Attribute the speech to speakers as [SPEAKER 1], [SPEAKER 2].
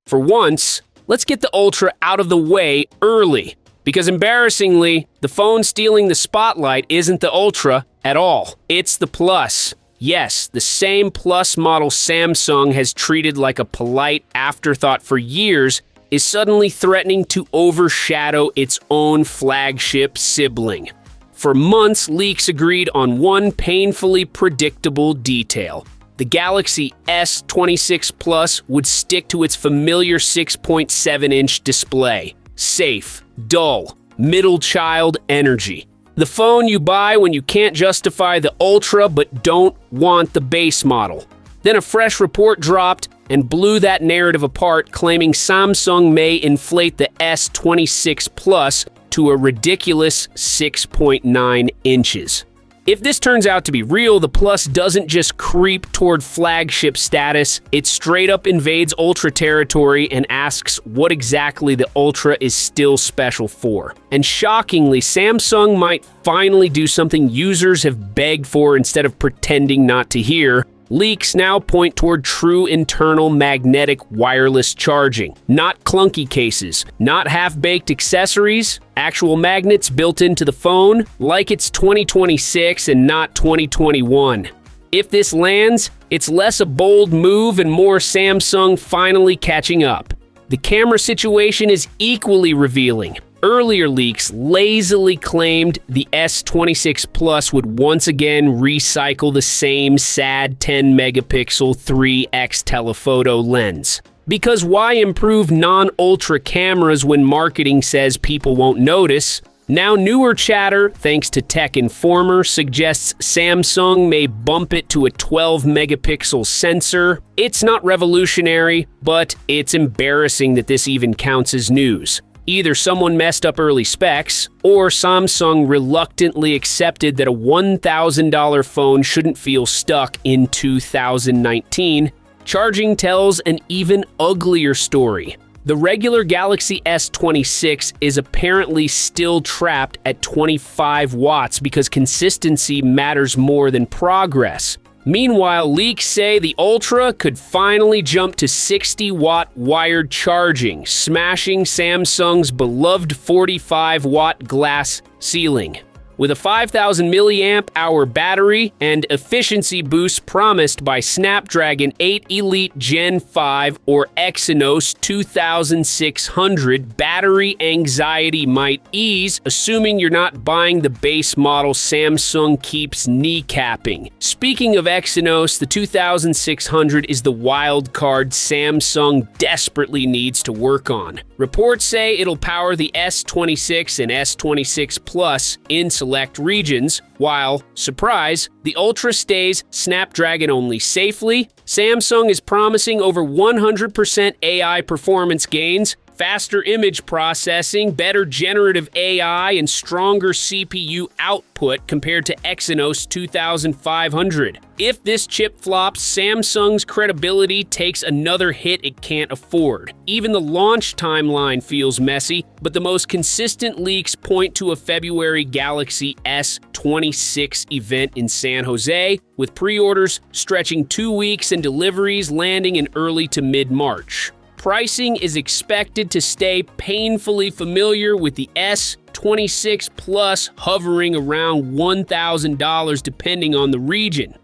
[SPEAKER 1] For once, let's get the Ultra out of the way early, because embarrassingly, the phone stealing the spotlight isn't the Ultra at all. It's the Plus. Yes, the same Plus model Samsung has treated like a polite afterthought for years is suddenly threatening to overshadow its own flagship sibling. For months, leaks agreed on one painfully predictable detail. The Galaxy S26 Plus would stick to its familiar 6.7-inch display. Safe, dull, middle child energy. The phone you buy when you can't justify the Ultra but don't want the base model. Then a fresh report dropped and blew that narrative apart, claiming Samsung may inflate the S26 Plus to a ridiculous 6.9 inches. If this turns out to be real, the Plus doesn't just creep toward flagship status, it straight up invades Ultra territory and asks what exactly the Ultra is still special for. And shockingly, Samsung might finally do something users have begged for instead of pretending not to hear. Leaks now point toward true internal magnetic wireless charging. Not clunky cases, not half-baked accessories, actual magnets built into the phone, like it's 2026 and not 2021. If this lands, it's less a bold move and more Samsung finally catching up. The camera situation is equally revealing. Earlier leaks lazily claimed the S26 Plus would once again recycle the same sad 10-megapixel 3x telephoto lens. Because why improve non-Ultra cameras when marketing says people won't notice? Now newer chatter, thanks to Tech Informer, suggests Samsung may bump it to a 12-megapixel sensor. It's not revolutionary, but it's embarrassing that this even counts as news. Either someone messed up early specs, or Samsung reluctantly accepted that a $1,000 phone shouldn't feel stuck in 2019. Charging tells an even uglier story. The regular Galaxy S26 is apparently still trapped at 25 watts because consistency matters more than progress. Meanwhile, leaks say the Ultra could finally jump to 60-watt wired charging, smashing Samsung's beloved 45-watt glass ceiling. With a 5,000 milliamp hour battery and efficiency boost promised by Snapdragon 8 Elite Gen 5 or Exynos 2600, battery anxiety might ease, assuming you're not buying the base model Samsung keeps kneecapping. Speaking of Exynos, the 2600 is the wild card Samsung desperately needs to work on. Reports say it'll power the S26 and S26 Plus in select regions, while, surprise, the Ultra stays Snapdragon only safely. Samsung is promising over 100% AI performance gains, faster image processing, better generative AI, and stronger CPU output compared to Exynos 2500. If this chip flops, Samsung's credibility takes another hit it can't afford. Even the launch timeline feels messy, but the most consistent leaks point to a February Galaxy S26 event in San Jose, with pre-orders stretching 2 weeks and deliveries landing in early to mid-March. Pricing is expected to stay painfully familiar, with the S26 Plus hovering around $1,000 depending on the region.